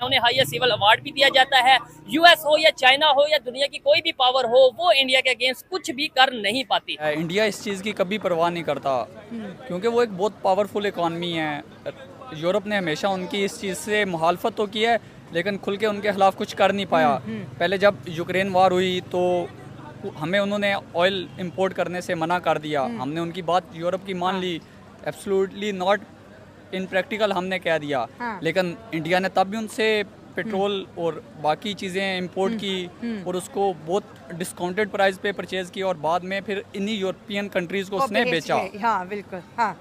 उन्हें highest civil award भी दिया जाता है। यूएस हो या चाइना हो या दुनिया की कोई भी पावर हो, वो इंडिया के अगेंस्ट कुछ भी कर नहीं पाती। इंडिया इस चीज़ की कभी परवाह नहीं करता क्योंकि वो एक बहुत पावरफुल इकॉनमी है। यूरोप ने हमेशा उनकी इस चीज़ से मुखालफत तो की है लेकिन खुल के उनके खिलाफ कुछ कर नहीं पाया। पहले जब यूक्रेन वार हुई तो हमें उन्होंने ऑयल इंपोर्ट करने से मना कर दिया। हमने उनकी बात यूरोप की मान ली, एब्सोल्युटली नॉट इन प्रैक्टिकल हमने कह दिया। लेकिन इंडिया ने तब भी उनसे पेट्रोल और बाकी चीज़ें इंपोर्ट की और उसको बहुत डिस्काउंटेड प्राइस पे परचेज़ किया और बाद में फिर इन्हीं यूरोपियन कंट्रीज़ को उसने बेचा। हाँ बिल्कुल। हाँ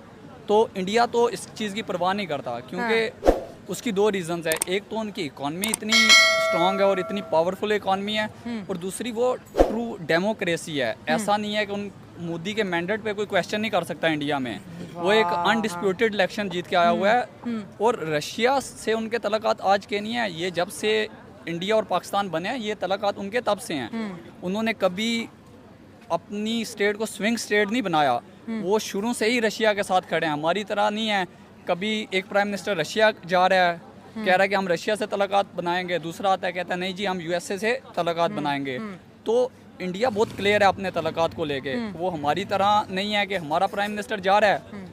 तो इंडिया तो इस चीज़ की परवाह नहीं करता क्योंकि उसकी दो रीजंस है। एक तो उनकी इकॉनमी इतनी स्ट्रांग है और इतनी पावरफुल इकॉनमी है और दूसरी वो ट्रू डेमोक्रेसी है। ऐसा नहीं है कि उन मोदी के मैंडेट पे कोई क्वेश्चन नहीं कर सकता इंडिया में। वो एक अनडिस्प्यूटेड इलेक्शन जीत के आया हुआ है और रशिया से उनके तल्लुकात आज के नहीं है। ये जब से इंडिया और पाकिस्तान बने हैं ये तल्लुकात उनके तब से हैं। उन्होंने कभी अपनी स्टेट को स्विंग स्टेट नहीं बनाया। वो शुरू से ही रशिया के साथ खड़े हैं। हमारी तरह नहीं है कभी एक प्राइम मिनिस्टर रशिया जा रहा है कह रहा है कि हम रशिया से तल्लुकात बनाएंगे, दूसरा आता है कहता है नहीं जी हम यूएसए से तल्लुकात बनाएंगे। तो इंडिया बहुत क्लियर है अपने तल्लुकात को लेके। वो हमारी तरह नहीं है कि हमारा प्राइम मिनिस्टर जा रहा है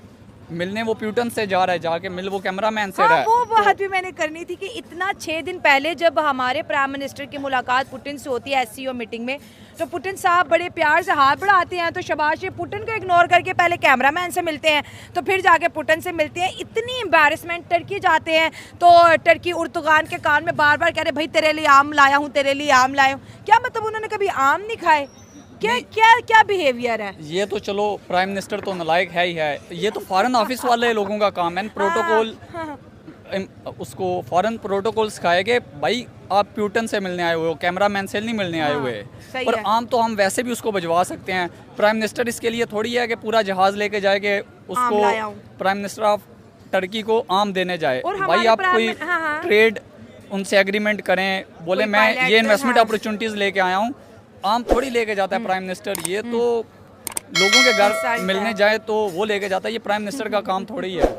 मिलने, वो प्यूटन से जा रहा है, जाके मिल वो कैमरामैन से रहा है। वो बात भी मैंने करनी थी कि इतना 6 दिन पहले जब हमारे प्राइम मिनिस्टर की मुलाकात पुतिन से होती है एससीओ मीटिंग में, तो पुतिन साहब बड़े प्यार से हाथ बढ़ाते हैं तो शाबाश पुतिन को इग्नोर करके पहले कैमरामैन से मिलते हैं तो फिर जाके पुतिन से मिलते हैं। इतनी एम्बैरेसमेंट। टर्की जाते हैं तो टर्की उर्तुगान के कान में बार बार कह रहे भाई तेरे लिए आम लाया हूँ, तेरे लिए आम लाया हूँ। क्या मतलब उन्होंने कभी आम नहीं खाए? क्या क्या क्या बिहेवियर है ये? तो चलो प्राइम मिनिस्टर तो नालायक है ही है। ये तो फॉरेन ऑफिस वाले लोगों का काम है। प्रोटोकॉल उसको फॉरेन प्रोटोकॉल सिखाएंगे भाई आप प्यूटन से मिलने आए हुए हो, कैमरामैन से नहीं मिलने आए हुए। पर आम तो हम वैसे भी उसको भिजवा सकते हैं। प्राइम मिनिस्टर इसके लिए थोड़ी है कि पूरा जहाज लेके जाएंगे उसको प्राइम मिनिस्टर ऑफ टर्की को आम देने जाए। भाई आप कोई ट्रेड उनसे एग्रीमेंट करें, बोले मैं ये इन्वेस्टमेंट अपॉर्चुनिटीज लेके आया हूँ, आम थोड़ी लेके जाता है प्राइम मिनिस्टर। ये तो लोगों के घर मिलने जाए तो वो लेके जाता है, ये प्राइम मिनिस्टर का काम थोड़ी है।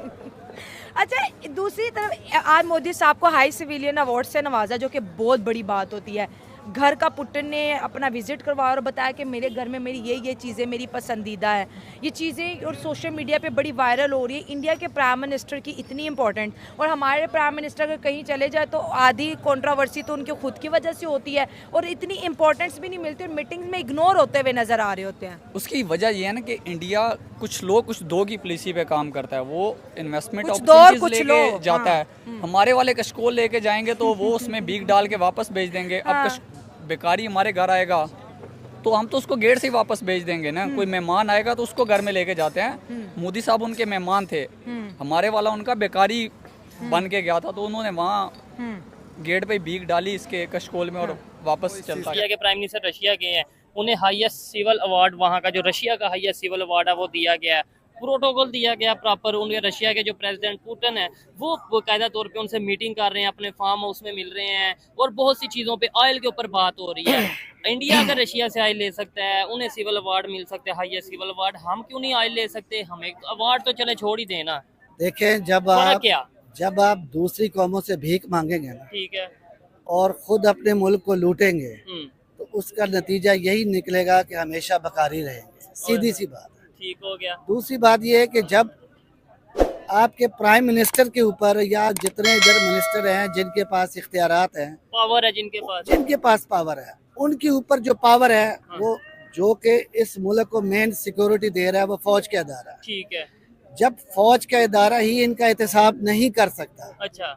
अच्छा दूसरी तरफ आज मोदी साहब को हाई सिविलियन अवार्ड से नवाजा जो कि बहुत बड़ी बात होती है। घर का पुतिन ने अपना विजिट करवाया और बताया कि मेरे घर में मेरी ये चीज़ें मेरी पसंदीदा है। ये चीज़ें और सोशल मीडिया पे बड़ी वायरल हो रही है। इंडिया के प्राइम मिनिस्टर की इतनी इंपॉर्टेंट, और हमारे प्राइम मिनिस्टर अगर कहीं चले जाए तो आधी कंट्रोवर्सी तो उनके खुद की वजह से होती है और इतनी इंपॉर्टेंस भी नहीं मिलती और मीटिंग्स में इग्नोर होते हुए नजर आ रहे होते हैं। उसकी वजह यह है ना कि इंडिया कुछ लोग कुछ दो की पॉलिसी पे काम करता है। वो इन्वेस्टमेंट अपॉर्चुनिटीज लेके जाता है। हमारे वाले कशकोल लेके जाएंगे तो वो उसमें बीक डाल के वापस भेज देंगे। अब बेकारी हमारे घर आएगा तो हम तो उसको गेट से ही वापस भेज देंगे ना। कोई मेहमान आएगा तो उसको घर में लेके जाते हैं। मोदी साहब उनके मेहमान थे, हमारे वाला उनका बेकारी बन के गया था तो उन्होंने वहाँ गेट पे भीख डाली इसके कशकोल में और वापस चलता है। रशिया के प्राइम मिनिस्टर रशिया के हैं, उन्हें हाईएस्ट सिविल अवार्ड वहाँ का जो रशिया का हाईएस्ट सिविल अवार्ड है वो दिया गया है। प्रोटोकॉल दिया गया प्रॉपर। उनके रशिया के जो प्रेसिडेंट पुतिन है वो बाकायदा तौर पे उनसे मीटिंग कर रहे हैं, अपने फार्म हाउस में मिल रहे हैं और बहुत सी चीज़ों पे ऑयल के ऊपर बात हो रही है। इंडिया अगर रशिया से ऑयल ले सकता है, उन्हें सिविल अवार्ड मिल सकते हैं हाईएस्ट सिविल अवार्ड, हम क्यों नहीं ऑयल ले सकते? हमें अवार्ड तो चले छोड़ ही देना। देखें जब आप दूसरी कौमों से भीख मांगेंगे ना, ठीक है, और खुद अपने मुल्क को लूटेंगे तो उसका नतीजा यही निकलेगा कि हमेशा बकारी रहेंगे। सीधी सी बात। ठीक हो गया। दूसरी बात यह है कि जब आपके प्राइम मिनिस्टर के ऊपर या जितने इधर मिनिस्टर हैं जिनके पास इख्तियारात हैं, पावर है, जिनके पास पावर है, उनके ऊपर जो पावर है वो जो कि इस मुल्क को मेन सिक्योरिटी दे रहा है वो फौज का इदारा है। ठीक है। जब फौज का इदारा ही इनका एहतसाब नहीं कर सकता, अच्छा,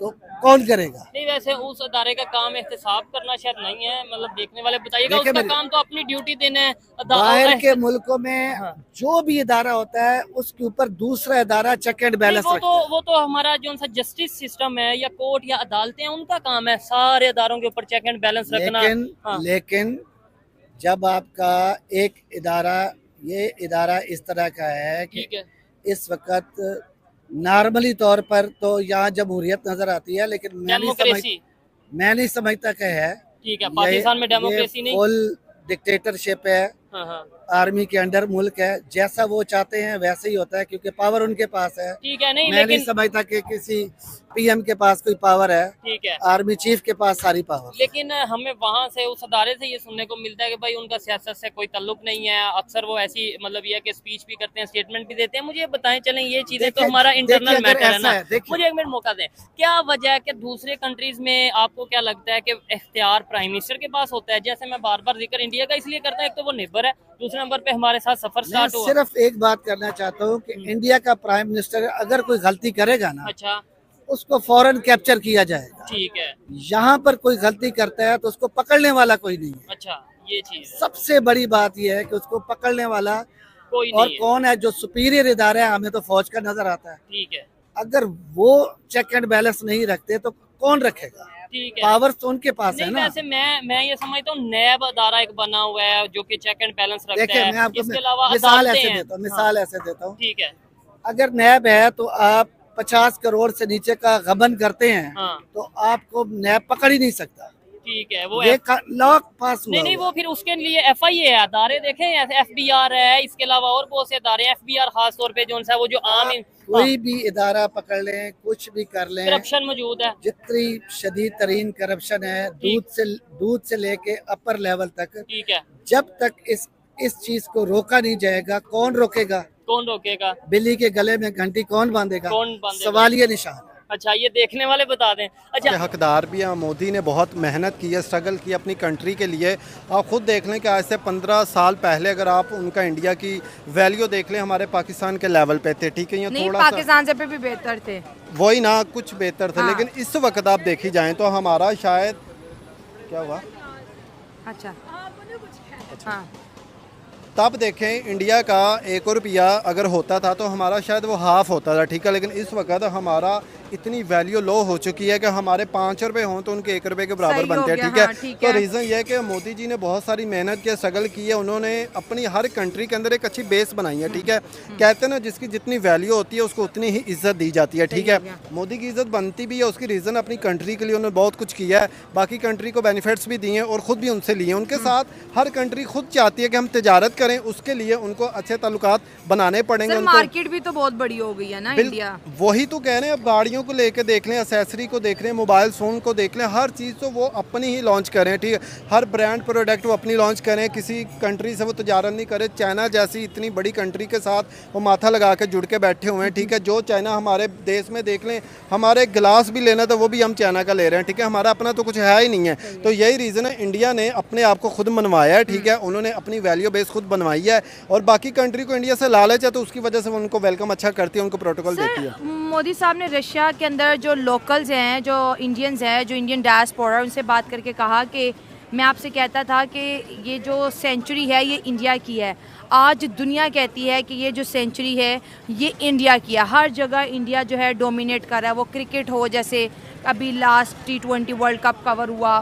तो कौन करेगा? नहीं वैसे उस अदारे का काम एहतसाब करना शायद नहीं है, मतलब देखने वाले बताइएगा। उसका काम तो अपनी ड्यूटी देना है। बाहर के मुल्कों में जो भी इदारा होता है उसके ऊपर दूसरा इदारा चेक एंड बैलेंस रखता है। वो तो हमारा जो सा जस्टिस सिस्टम है या कोर्ट या अदालतें हैं उनका काम है सारे इदारों के ऊपर चेक एंड बैलेंस रखना। लेकिन जब आपका एक इदारा, ये इदारा इस तरह का है कि इस वक्त नॉर्मली तौर पर तो यहाँ जमहूरियत नजर आती है, लेकिन मैं नहीं समझता कि है। ठीक है, पाकिस्तान में डेमोक्रेसी नहीं, फुल डिक्टेटरशिप है। आर्मी के अंडर मुल्क है, जैसा वो चाहते हैं वैसे ही होता है, क्योंकि पावर उनके पास है। ठीक है, नहीं मैं नहीं लेकिन समझता कि किसी पीएम के पास कोई पावर है, ठीक है, आर्मी चीफ के पास सारी पावर। लेकिन हमें वहां से उस अदारे से ये सुनने को मिलता है कि भाई उनका सियासत से कोई ताल्लुक नहीं है, अक्सर वो ऐसी मतलब ये है कि स्पीच भी करते हैं, स्टेटमेंट भी देते हैं। मुझे बताएं चलें ये चीजें तो हमारा इंटरनल मैटर है ना। मुझे एक मिनट मौका दें, क्या वजह है कि दूसरे कंट्रीज में आपको क्या लगता है कि इख्तियार प्राइम मिनिस्टर के पास होता है? जैसे मैं बार बार जिक्र इंडिया का इसलिए करता हूँ, एक तो वो निर्भर है, दूसरे नंबर पे हमारे साथ सफर मैं स्टार्ट हुआ। सिर्फ एक बात करना चाहता हूँ कि इंडिया का प्राइम मिनिस्टर अगर कोई गलती करेगा ना, अच्छा, उसको फौरन कैप्चर किया जाएगा। ठीक है, यहाँ पर कोई गलती करता है तो उसको पकड़ने वाला कोई नहीं है। अच्छा, ये चीज है, सबसे बड़ी बात यह है कि उसको पकड़ने वाला कोई और नहीं है, कौन है, जो सुपीरियर इदारा है, हमें तो फौज का नजर आता है। ठीक है, अगर वो चेक एंड बैलेंस नहीं रखते तो कौन रखेगा? ठीक है। पावर तो उनके पास है नहीं, ना। वैसे मैं ये समझता हूँ नैब अदारा एक बना हुआ है जो कि चेक एंड बैलेंस रखता देखिए, है। मैं आपको इसके अलावा मिसाल अदालतें ऐसे हैं। देता हूँ, मिसाल ऐसे देता हूँ। ठीक है, अगर नैब है तो आप 50 करोड़ से नीचे का गबन करते हैं, हाँ, तो आपको नैब पकड़ ही नहीं सकता। ठीक है, वो ये लॉ पास हुआ नहीं नहीं, हुआ वो फिर उसके लिए FIA है, अदारे देखें, FBI है, इसके अलावा और बहुत से अदारे हैं। FBI खास तौर पे जो है वो जो आम है। कोई भी इदारा पकड़ लें, कुछ भी कर लें, करप्शन मौजूद है। जितनी शदीद तरीन करप्शन है, दूध से लेके अपर लेवल तक, ठीक है, जब तक इस चीज को रोका नहीं जाएगा, कौन रोकेगा? कौन रोकेगा? बिल्ली के गले में घंटी कौन बांधेगा? कौन बांधेगा? सवाल ये निशान है। अच्छा, ये देखने वाले बता दें। अच्छा, के हकदार भी हैं। मोदी ने बहुत मेहनत की है, स्ट्रगल की अपनी कंट्री के लिए। आप खुद देख लें कि आज से 15 साल पहले अगर आप उनका इंडिया की वैल्यू देख लें, हमारे पाकिस्तान के लेवल पे थे, ठीक है, ये नहीं, थोड़ा पाकिस्तान से भी बेहतर थे। वही ना, कुछ बेहतर थे। हाँ। लेकिन इस वक्त आप देखी जाएं तो हमारा शायद क्या हुआ, अच्छा, हाँ, तब देखें इंडिया का 1 रुपया अगर होता था तो हमारा शायद वो हाफ होता था, ठीक है। लेकिन इस वक्त हमारा इतनी वैल्यू लो हो चुकी है कि हमारे 5 रुपए हों तो उनके 1 रुपए के बराबर सही बनते हैं, हो गया, ठीक है। हाँ, ठीक तो है। रीज़न ये है कि मोदी जी ने बहुत सारी मेहनत की, स्ट्रगल की है, उन्होंने अपनी हर कंट्री के अंदर एक अच्छी बेस बनाई है, ठीक है। कहते हैं ना, जिसकी जितनी वैल्यू होती है उसको उतनी ही इज्जत दी जाती है, ठीक है। मोदी की इज्जत बनती भी है, उसकी रीज़न अपनी कंट्री के लिए उन्होंने बहुत कुछ किया है, बाकी कंट्री को बेनिफिट्स भी दिए हैं और ख़ुद भी उनसे लिए हैं। उनके साथ हर कंट्री खुद चाहती है कि हम तिजारत करें, उसके लिए उनको अच्छे ताल्लुकात बनाने पड़ेंगे। सर, उनको मार्केट भी तो बहुत बड़ी हो गई है ना इंडिया। वही तो कह रहे हैं, अब गाड़ियों को लेके देख लें, एक्सेसरी को देख लें, मोबाइल फ़ोन को देख लें, हर चीज़ तो वो अपनी ही लॉन्च करें, ठीक है। हर ब्रांड प्रोडक्ट वो अपनी लॉन्च करें, किसी कंट्री से वो तजारत नहीं करे। चाइना जैसी इतनी बड़ी कंट्री के साथ वो माथा लगा के जुड़ के बैठे हुए हैं, ठीक है। जो चाइना हमारे देश में देख लें, हमारे गिलास भी लेना तो वो भी हम चाइना का ले रहे हैं, ठीक है। हमारा अपना तो कुछ है ही नहीं है। तो यही रीज़न है, इंडिया ने अपने आप को खुद मनवाया है, ठीक है। उन्होंने अपनी वैल्यू बेस खुद बनवाई है और बाकी कंट्री को इंडिया से लालच है तो उसकी वजह से वो उनको वेलकम अच्छा करती है, उनको प्रोटोकॉल देती है। मोदी साहब ने रशिया के अंदर जो लोकल्स हैं, जो इंडियंस हैं, जो इंडियन डायस्पोरा, उनसे बात करके कहा कि मैं आपसे कहता था कि ये जो सेंचुरी है ये इंडिया की है। आज दुनिया कहती है कि ये जो सेंचुरी है ये इंडिया की है। हर जगह इंडिया जो है डोमिनेट कर रहा है, वो क्रिकेट हो, जैसे अभी last T20 world cup cover हुआ,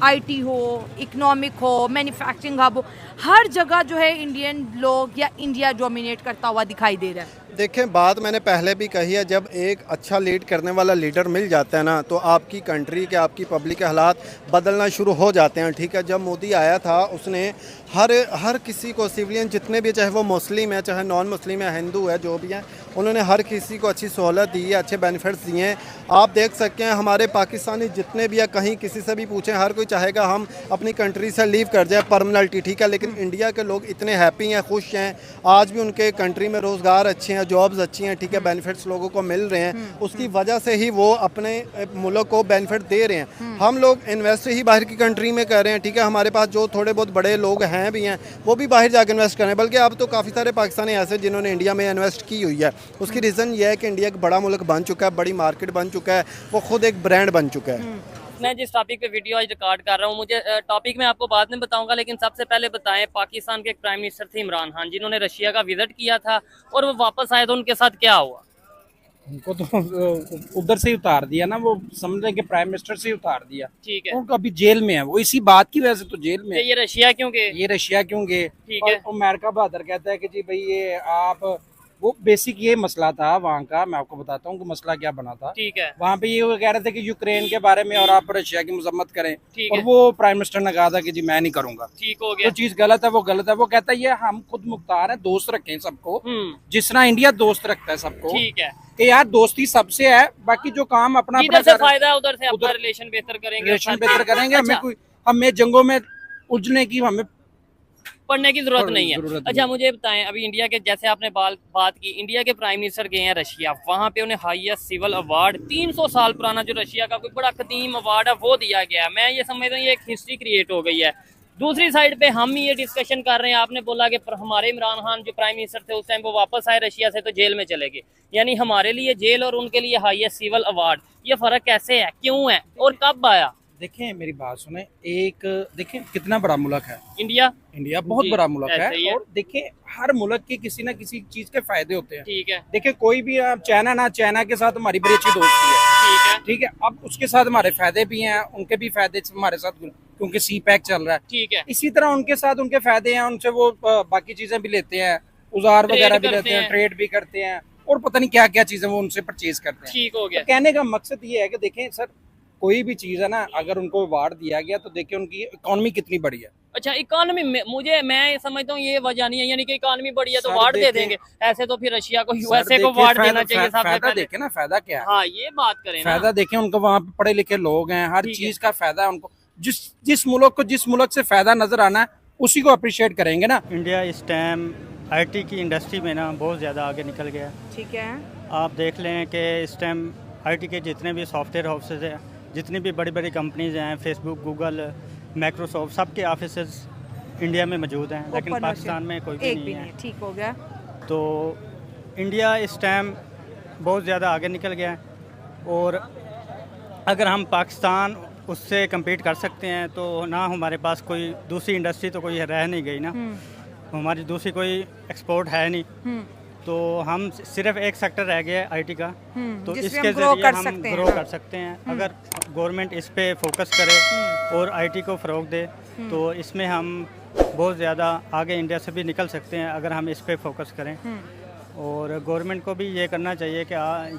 IT हो, इकोनॉमिक हो, मैन्युफैक्चरिंग हब हो, हर जगह जो है इंडियन लोग या इंडिया डोमिनेट करता हुआ दिखाई दे रहा है। देखें, बात मैंने पहले भी कही है, जब एक अच्छा लीड करने वाला लीडर मिल जाता है ना, तो आपकी कंट्री के, आपकी पब्लिक के हालात बदलना शुरू हो जाते हैं, ठीक है। जब मोदी आया था उसने हर किसी को, सिविलियन जितने भी, चाहे वो मुस्लिम है, चाहे नॉन मुस्लिम है, हिंदू है, जो भी है, उन्होंने हर किसी को अच्छी सहूलत दी है, अच्छे बेनिफिट्स दिए हैं। आप देख सकते हैं हमारे पाकिस्तानी जितने भी है, कहीं किसी से भी पूछें, हर कोई चाहेगा हम अपनी कंट्री से लीव कर जाए परमानेंटली, ठीक है। लेकिन इंडिया के लोग इतने हैप्पी हैं, खुश हैं, आज भी उनके कंट्री में रोज़गार अच्छे हैं, जॉब्स अच्छी हैं, ठीक है, बेनिफिट्स लोगों को मिल रहे हैं, उसकी वजह से ही वो अपने मुल्क को बेनिफिट दे रहे हैं। हम लोग इन्वेस्ट ही बाहर की कंट्री में कर रहे हैं, ठीक है। हमारे पास जो थोड़े बहुत बड़े लोग हैं भी हैं, वो भी बाहर जाकर इन्वेस्ट करें, बल्कि अब तो काफ़ी सारे पाकिस्तानी ऐसे जिन्होंने इंडिया में इन्वेस्ट की हुई है। उसकी रीज़न ये है कि इंडिया एक बड़ा मुल्क बन चुका है, बड़ी मार्केट बन चुका है, वो खुद एक ब्रांड बन चुका है। मैं जिस टॉपिक पे वीडियो आज रिकॉर्ड कर रहा हूँ, मुझे टॉपिक में आपको बाद में बताऊंगा, लेकिन सबसे पहले बताएं, पाकिस्तान के एक प्राइम मिनिस्टर थे इमरान खान, जिन्होंने रशिया का विजिट किया था और वो वापस आए तो उनके साथ क्या हुआ? उनको तो उधर से ही उतार दिया ना, वो समझ रहे कि प्राइम मिनिस्टर से ही उतार दिया, ठीक है। उनको अभी जेल में है, वो इसी बात की वजह से तो जेल में है। ये रशिया क्यों गए? ये रशिया क्यों गए? ठीक है। और अमेरिका बहादुर कहता है कि जी भाई ये आप वो बेसिक ये मसला था वहाँ का, मैं आपको बताता हूँ कि मसला क्या बना था। ठीक है। वहाँ पे ये वो कह रहे थे कि यूक्रेन के बारे में और आप रशिया की मजम्मत करें, ठीक और है। वो प्राइम मिनिस्टर ने कहा था कि जी मैं नहीं करूंगा। ठीक हो जो गया। चीज गलत है वो गलत है। वो कहता है ये हम खुद मुख्तार हैं, दोस्त रखें सबको, हम्म। जिस तरह इंडिया दोस्त रखता है सबको, ठीक है। कि यार दोस्ती सबसे है, बाकी जो काम अपना इधर से फायदा है उधर से अपना उधर रिलेशन बेहतर करेंगे, रिलेशन अच्छा। बेहतर करेंगे। हमें अच्छा। कोई हमें जंगों में उलझने की हमें पढ़ने की जरूरत नहीं है। जरूरत अच्छा नहीं। मुझे बताएं, अभी इंडिया के जैसे आपने बात की, इंडिया के प्राइम मिनिस्टर गए हैं रशिया, वहां पे उन्हें हाईएस्ट सिविल अवार्ड 300 साल पुराना जो रशिया का कोई बड़ा कदीम अवार्ड है वो दिया गया है। मैं ये समझता हूँ ये एक हिस्ट्री क्रिएट हो गई है। दूसरी साइड पे हम ये डिस्कशन कर रहे हैं, आपने बोला कि हमारे इमरान खान जो प्राइम मिनिस्टर थे उस टाइम वो वापस आए रशिया से तो जेल में चले गए, यानी हमारे लिए जेल और उनके लिए हाईएस्ट सिविल अवार्ड, ये फर्क कैसे है, क्यों है और कब आया? देखें मेरी बात सुने, एक देखें कितना बड़ा मुल्क है इंडिया। इंडिया, बहुत जी, बड़ा मुल्क ऐसा ही है। है। और देखें हर मुल्क के किसी ना किसी चीज के फायदे होते हैं। ठीक है। देखिए कोई भी आप चाइना ना, चाइना के साथ हमारी बड़ी अच्छी दोस्ती है, ठीक है। ठीक है। अब उसके साथ हमारे फायदे भी हैं, उनके भी फायदे हमारे साथ, क्योंकि सी पैक चल रहा है। ठीक है। इसी तरह उनके साथ उनके फायदे हैं, उनसे वो बाकी चीजें भी लेते हैं, उजार वगैरह भी करते लेते हैं, हैं। ट्रेड भी करते हैं, और पता नहीं क्या क्या चीजें वो उनसे परचेज करते हैं। ठीक हो गया। तो कहने का मकसद ये है कि देखें सर, कोई भी चीज है ना, अगर उनको अवार्ड दिया गया तो देखिए उनकी इकोनॉमी कितनी बड़ी है। अच्छा इकोनॉमी में मैं समझता हूँ ये वजह नहीं है, यानी कि इकोनॉमी बढ़ी है तो सर, अवार्ड दे देखिए- देंगे, ऐसे तो फिर रशिया को सर, यूएसए को देखिए, अवार्ड देना फायदा- चाहिए साहब ने फायदा पहले। देखे ना, फायदा क्या है। हाँ ये बात करें ना। फायदा देखें, उनको वहाँ पे पढ़े लिखे लोग हैं, हर ठीक चीज का फायदा है उनको। जिस मुल्क को जिस मुल्क से फायदा नजर आना है उसी को अप्रिशिएट करेंगे ना। इंडिया इस टाइम आईटी की इंडस्ट्री में ना बहुत ज़्यादा आगे निकल गया है। ठीक है। आप देख लें कि इस टाइम आईटी के जितने भी सॉफ्टवेयर हाउसेज हैं, जितनी भी बड़ी बड़ी कंपनीज हैं, फेसबुक, गूगल, माइक्रोसॉफ्ट, सबके ऑफिसेज इंडिया में मौजूद हैं, लेकिन Open पाकिस्तान में कोई भी एक नहीं भी है। नहीं, ठीक हो गया। तो इंडिया इस टाइम बहुत ज़्यादा आगे निकल गया है, और अगर हम पाकिस्तान उससे compete कर सकते हैं तो ना हमारे पास कोई दूसरी इंडस्ट्री तो कोई रह नहीं गई ना, हमारी दूसरी कोई एक्सपोर्ट है नहीं, तो हम सिर्फ एक सेक्टर रह गया है आईटी का, तो जिसमें इसके हम grow ज़रिए कर हम सकते हैं। ग्रो कर सकते हैं। अगर गवर्नमेंट इस पे फोकस करे और आईटी को फ़रोग दे तो इसमें हम बहुत ज़्यादा आगे इंडिया से भी निकल सकते हैं, अगर हम इस पे फोकस करें। और गवर्नमेंट को भी ये करना चाहिए कि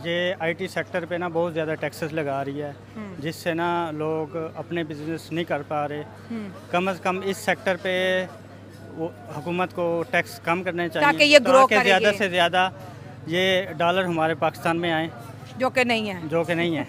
ये आईटी सेक्टर पे ना बहुत ज़्यादा टैक्सेस लगा रही है, जिससे ना लोग अपने बिजनेस नहीं कर पा रहे। कम से कम इस सेक्टर पे वो हुकूमत को टैक्स कम करने चाहिए, ताकि ये grow ताकि ज़्यादा करेंगे। से ज़्यादा ये डॉलर हमारे पाकिस्तान में आए, जो कि नहीं है। जो कि नहीं है।